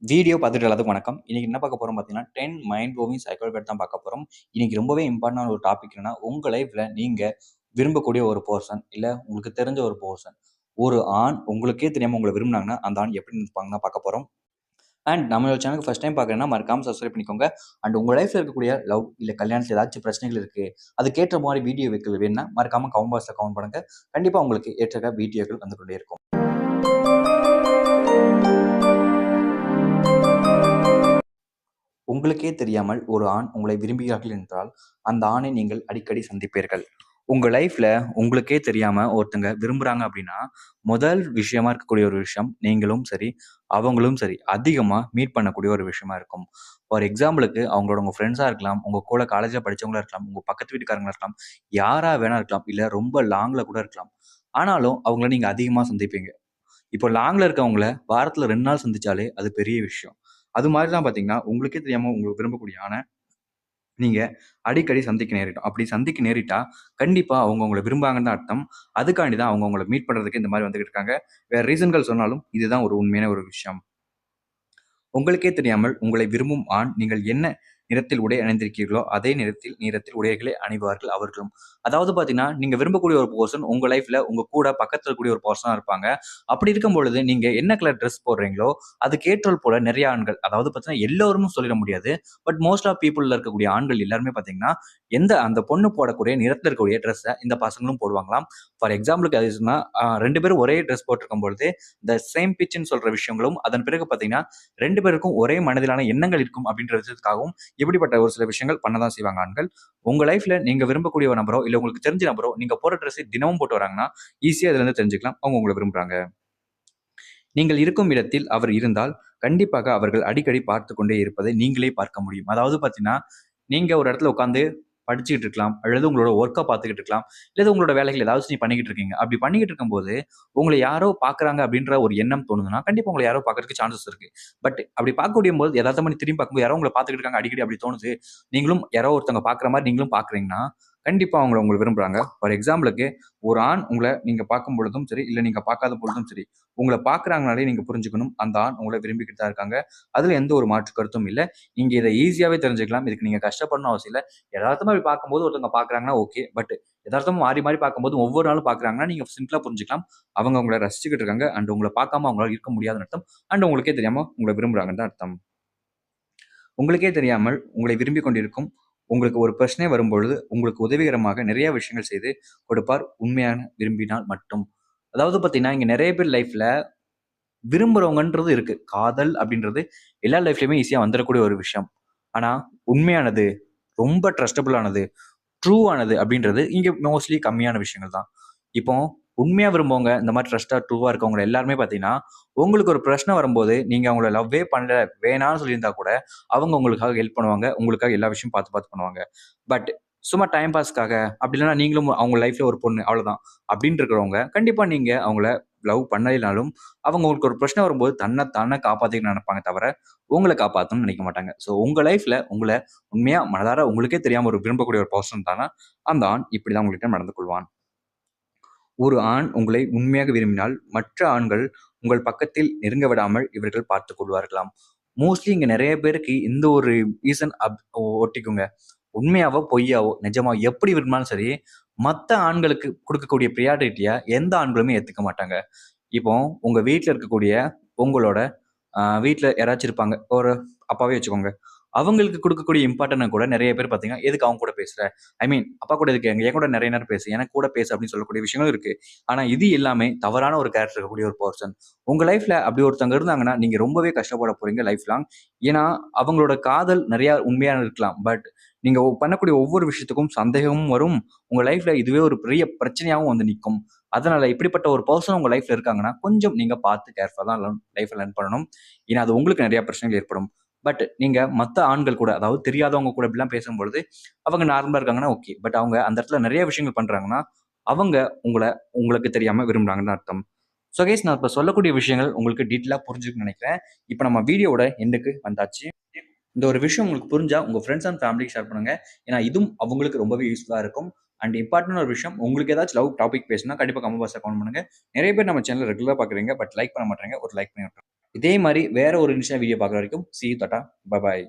Video பார்த்துட்டு எல்லாத்துக்கும் வணக்கம். இன்னைக்கு என்ன பார்க்க போறோம் பார்த்தீங்கன்னா, 10 மைண்ட் ப்ளோவிங் சைக்காலஜி தான் பார்க்க போறோம். இன்னைக்கு ரொம்பவே இம்பார்ட்டன்டான ஒரு டாபிக் என்னன்னா, உங்க லைஃப்ல நீங்க விரும்பக்கூடிய ஒரு பெர்சன், இல்ல உங்களுக்கு தெரிஞ்ச ஒரு பெர்சன், ஒரு ஆண் உங்களுக்கே தெரியாம உங்கள விரும்புனாங்கன்னா, அந்த ஆண் எப்படி இருப்பாங்கன்னு தான் பார்க்க போறோம். அண்ட் நம்மளோட சேனலுக்கு ஃபர்ஸ்ட் டைம் பார்க்குறேன்னா மறக்காம சப்ஸ்கிரைப் பண்ணிக்கோங்க. அண்ட் உங்க லைஃப்ல இருக்கக்கூடிய லவ் இல்ல கல்யாணத்துல ஏதாச்சும் பிரச்சனைகள் இருக்கு. அதுக்கேற்ற மாரி வீடியோ வேணும்னா மறக்காம கமெண்ட் பாக்ஸ்ல கமெண்ட் பண்ணுங்க. கண்டிப்பா உங்களுக்கு ஏற்ற வீடியோக்கள் வந்து கொண்டே இருக்கும். உங்களுக்கே தெரியாமல் ஒரு ஆண் உங்களை விரும்புகிறார்கள் என்றால், அந்த ஆணை நீங்கள் அடிக்கடி சந்திப்பீர்கள். உங்க லைஃப்ல உங்களுக்கே தெரியாம ஒருத்தங்க விரும்புறாங்க அப்படின்னா, முதல் விஷயமா இருக்கக்கூடிய ஒரு விஷயம், நீங்களும் சரி, அவங்களும் சரி, அதிகமா மீட் பண்ணக்கூடிய ஒரு விஷயமா இருக்கும். ஃபார் எக்ஸாம்பிளுக்கு அவங்களோட உங்க ஃப்ரெண்ட்ஸா இருக்கலாம், உங்க கூட காலேஜ்ல படிச்சவங்களா இருக்கலாம், உங்க பக்கத்து வீட்டுக்காரங்களா இருக்கலாம், யாரா வேணா இருக்கலாம், இல்ல ரொம்ப லாங்ல கூட இருக்கலாம். ஆனாலும் அவங்கள நீங்க அதிகமா சந்திப்பீங்க. இப்போ லாங்ல இருக்கவங்கள வாரத்துல 2 நாள் சந்திச்சாலே அது பெரிய விஷயம். அது மாரி தான் பார்த்தீங்கன்னா, உங்களுக்கே தெரியாம உங்களுக்கு விரும்பக்கூடிய ஆண நீங்க அடிக்கடி சந்திக்க நேரிடும். அப்படி சந்திக்க நேரிட்டா, கண்டிப்பா அவங்க உங்கள விரும்புறாங்கன்னு தான் அர்த்தம். அதுக்காண்டி தான் அவங்க உங்கள மீட் பண்றதுக்கு இந்த மாரி வந்துகிட்டு இருக்காங்க. வேற ரீசன்கள் சொன்னாலும் இதுதான் ஒரு உண்மையான ஒரு விஷயம். உங்களுக்கே தெரியாமல் உங்களை விரும்பும் ஆண் நீங்கள் என்ன நிறத்தில் உடை அணிந்திருக்கிறீர்களோ, அதே நிறத்தில் உடைகளை அணிவார்கள் அவர்களும். அதாவது பார்த்தீங்கன்னா, நீங்க விரும்பக்கூடிய ஒரு பெர்சன் உங்க லைஃப்ல உங்க கூட பக்கத்துல இருக்கக்கூடிய ஒரு பெர்சனா இருப்பாங்க. அப்படி இருக்கும் பொழுது நீங்க என்ன கலர் ட்ரெஸ் போடுறீங்களோ, அதுக்கு ஏற்றால் போல நெறைய ஆண்கள், அதாவது பார்த்தீங்கன்னா எல்லோருமே சொல்லிட முடியாது. பட் மோஸ்ட் ஆஃப் பீப்பிள்ல இருக்கக்கூடிய ஆண்கள் எல்லாருமே பார்த்தீங்கன்னா, அந்த பொண்ணு போடக்கூடிய நிறத்துல இருக்கக்கூடிய ட்ரெஸ்ஸ இந்த பசங்களும் போடுவாங்களாம். ஃபார் எக்ஸாம்பிளுக்கு அது சொன்னா 2 பேரும் ஒரே ட்ரெஸ் போட்டிருக்கும் பொழுது, இந்த சேம் பிட்ச்ன்னு சொல்ற விஷயங்களும், அதன் பிறகு பார்த்தீங்கன்னா 2 பேருக்கும் ஒரே மனதிலான எண்ணங்கள் இருக்கும் அப்படின்ற விஷயத்துக்காகவும் இப்படிப்பட்ட ஒரு சில விஷயங்கள் பண்ணதான் செய்வாங்க ஆண்கள். உங்க லைஃப்ல நீங்க விரும்பக்கூடிய ஒரு நபரோ, இல்ல உங்களுக்கு தெரிஞ்ச நபரோ, நீங்க போடுற ட்ரெஸ்ஸை தினமும் போட்டு வராங்கன்னா, ஈஸியா இதுலருந்து தெரிஞ்சுக்கலாம். அவங்க உங்கள விரும்புறாங்க. நீங்கள் இருக்கும் இடத்தில் அவர் இருந்தால், கண்டிப்பாக அவர்கள் அடிக்கடி பார்த்துக் கொண்டே இருப்பதை நீங்களே பார்க்க முடியும். அதாவது பார்த்தீங்கன்னா, நீங்க ஒரு இடத்துல உட்கார்ந்து படிச்சுக்கிட்டு இருக்கலாம். அல்லது உங்களோட ஒர்க்க பார்த்துக்கிட்டு இருக்கலாம். இல்லது உங்களோட வேலைகள் ஏதாச்சும் நீங்க பண்ணிக்கிட்டு இருக்கீங்க. அப்படி பண்ணிக்கிட்டு இருக்கும்போது, உங்கள யாரோ பார்க்குறாங்க அப்படின்ற ஒரு எண்ணம் தோணுதுன்னா, கண்டிப்பா உங்கள யாரோ பார்க்கறதுக்கு சான்சஸ் இருக்கு. பட் அப்படி பார்க்கக்கூடியம்போது எதார்த்தமா நீ திரும்பி பார்க்கும்போது யாரோ உங்கள பார்த்துக்கிட்டு இருக்காங்க அடிக்கடி அப்படி தோணுது. நீங்களும் யாரோ ஒருத்தவங்க பார்க்குற மாரி நீங்களும் பார்க்குறீங்கன்னா, கண்டிப்பா உங்கள விரும்புறாங்க. ஃபார் எக்ஸாம்பிளுக்கு ஒரு ஆண் உங்கள நீங்க பார்க்கும் பொழுதும் சரி, இல்ல நீங்க பார்க்காத பொழுதும் சரி, உங்கள பார்க்குறாங்கனாலே நீங்க புரிஞ்சுக்கணும். அந்த ஆண் உங்கள விரும்பிக்கிட்டு தான் இருக்காங்க. அதுல எந்த ஒரு மாற்று கருத்தும் இல்ல. நீங்க இத ஈஸியாவே தெரிஞ்சுக்கலாம். இதுக்கு நீங்க கஷ்டப்படணும்னு அவசியம் இல்ல. எதார்த்தமா இப்படி பார்க்கும்போது ஒருத்தவங்க பார்க்குறாங்கன்னா ஓகே. பட் எதார்த்தமா மாறி, மாறி பார்க்கும்போது ஒவ்வொரு நாளும் பார்க்குறாங்கன்னா, நீங்க சிம்பிளா புரிஞ்சுக்கலாம். அவங்க உங்கள ரசிச்சுக்கிட்டு இருக்காங்க. அண்ட் உங்கள பார்க்காம அவங்களால இருக்க முடியாதுன்னு அர்த்தம். அண்ட் உங்களுக்கே தெரியாம உங்கள விரும்புறாங்கன்னு தான் அர்த்தம். உங்களுக்கே தெரியாமல் உங்களை விரும்பிக் கொண்டிருக்கும் உங்களுக்கு ஒரு பிரச்சனை வரும்பொழுது, உங்களுக்கு உதவிகரமாக நிறைய விஷயங்கள் செய்து கொடுப்பார். உண்மையான விரும்பினால் மட்டும். அதாவது பார்த்தீங்கன்னா, இங்க நெறைய பேர் லைஃப்ல விரும்புறவங்கன்றது இருக்கு. காதல் அப்படின்றது எல்லா லைஃப்லயுமே ஈஸியா வந்துரக்கூடிய ஒரு விஷயம். ஆனா, உண்மையானது, ரொம்ப ட்ரஸ்டபிள் ஆனது, ட்ரூ ஆனது அப்படின்றது இங்க மோஸ்ட்லி கம்மியான விஷயங்கள் தான். இப்போ உண்மையா விரும்புவங்க, இந்த மாரி ட்ரஸ்ட்டா, ட்ரூவா இருக்கவங்க எல்லாருமே பார்த்தீங்கன்னா, உங்களுக்கு ஒரு பிரச்சனை வரும்போது, நீங்க அவங்கள லவ்வே பண்ணல, வேணான்னு சொல்லியிருந்தா கூட, அவங்க உங்களுக்காக ஹெல்ப் பண்ணுவாங்க. உங்களுக்காக எல்லா விஷயமும் பார்த்து, பார்த்து பண்ணுவாங்க. பட் சும்மா டைம் பாஸ்க்காக, அப்படி இல்லன்னா நீங்களும் அவங்க லைஃப்ல ஒரு பொண்ணு அவ்வளோதான். அப்படின்னு இருக்கிறவங்க, கண்டிப்பா நீங்க அவங்கள லவ் பண்ணலைனாலும், அவங்க உங்களுக்கு ஒரு பிரச்சனை வரும்போது தன்ன தானே காப்பாத்திக்கணும்னு நெனைப்பாங்க தவிர, உங்கள காப்பாத்தணும்னு நெனைக்க மாட்டாங்க. ஸோ உங்க லைஃப்ல உங்கள உண்மையா மனதார உங்களுக்கே தெரியாம ஒரு விரும்பக்கூடிய ஒரு பெர்சன் தானா, அந்த ஆண் இப்படிதான் உங்கள்கிட்ட நடந்து கொள்வான். ஒரு ஆண் உங்களை உண்மையாக விரும்பினால், மற்ற ஆண்கள் உங்கள் பக்கத்தில் நெருங்க விடாமல் இவர்கள் பார்த்துக் கொள்வார்களாம். மோஸ்ட்லி இங்க நெறைய பேருக்கு இந்த ஒரு ரீசன் ஒட்டிக்குங்க. உண்மையாவோ, பொய்யாவோ, நிஜமா எப்படி விரும்பினாலும் சரி, மத்த ஆண்களுக்கு குடுக்கக்கூடிய பிரியாரிட்டிய எந்த ஆண்களுமே ஏத்துக்க மாட்டாங்க. இப்போ உங்க வீட்ல இருக்கக்கூடிய உங்களோட வீட்ல யாராச்சும் இருப்பாங்க. ஒரு அப்பாவே வச்சுக்கோங்க. அவங்களுக்கு குடுக்கக்கூடிய இம்பார்ட்டன்ட்ட கூட நெறைய பேர் பார்த்தீங்கன்னா, "எதுக்கு அவங்க கூட பேசுற? ஐ மீன் அப்பா கூட எதுக்கு? என் கூட நெறைய நேரம் பேசு. எனக்கு கூட பேசு" அப்படின்னு சொல்லக்கூடிய விஷயங்களும் இருக்கு. ஆனா இது எல்லாமே தவறான ஒரு கேரக்டர் இருக்கக்கூடிய ஒரு பெர்சன். உங்க லைஃப்ல அப்படி ஒருத்தவங்க இருந்தாங்கன்னா, நீங்க ரொம்பவே கஷ்டப்பட போறீங்க லைஃப் லாங். ஏன்னா, அவங்களோட காதல் நெறைய உண்மையா இருக்கலாம். பட் நீங்க பண்ணக்கூடிய ஒவ்வொரு விஷயத்துக்கும் சந்தேகமும் வரும். உங்க லைஃப்ல இதுவே ஒரு பெரிய பிரச்சனையாவும் வந்து நிக்கும். அதனால இப்படிப்பட்ட ஒரு பெர்சன் உங்க லைஃப்ல இருக்காங்கன்னா, கொஞ்சம் நீங்க பார்த்து கேர்ஃபுல்லா தான் லைஃப்ல லேர்ன் பண்ணணும். ஏன்னா, அது உங்களுக்கு நெறைய பிரச்சனைகள் ஏற்படும். பட் நீங்க மத்த ஆண்கள் கூட, அதாவது தெரியாதவங்க கூட இப்படிலாம் பேசும்பொழுது, அவங்க நார்மலா இருக்காங்கன்னா ஓகே. பட் அவங்க அந்த இடத்துல நெறைய விஷயங்கள் பண்றாங்கன்னா, அவங்க உங்கள உங்களுக்கு தெரியாம விரும்புறாங்கன்னு தான் அர்த்தம். ஸோ கைஸ் நான் இப்ப சொல்லக்கூடிய விஷயங்கள் உங்களுக்கு டீட்டெயிலா புரிஞ்சிருக்கும்னு நெனைக்கிறேன். இப்ப நம்ம வீடியோவோட எண்டுக்கு வந்தாச்சு. இந்த ஒரு விஷயம் உங்களுக்கு புரிஞ்சா உங்க ஃப்ரெண்ட்ஸ் அண்ட் ஃபேமிலிக்கு ஷேர் பண்ணுங்க. ஏன்னா இதுவும் அவங்களுக்கு ரொம்பவே யூஸ்ஃபுல்லா இருக்கும். அண்ட் இம்பார்ட்டன்ட் ஒரு விஷயம், உங்களுக்கு ஏதாச்சும் லவ் டாபிக் பேசணும்னா கண்டிப்பா கமெண்ட் பாக்ஸ்ல கமெண்ட் பண்ணுங்க. நிறைய பேர் நம்ம சேனல் ரெகுலரா பார்க்குறீங்க, பட் லைக் பண்ண மாட்டேங்க. ஒரு லைக் பண்ணி விட்டுருங்க. இதே மாதிரி வேற ஒரு இன்ஸ்டா வீடியோ பார்க்குற வரைக்கும் see you, Tata, bye bye.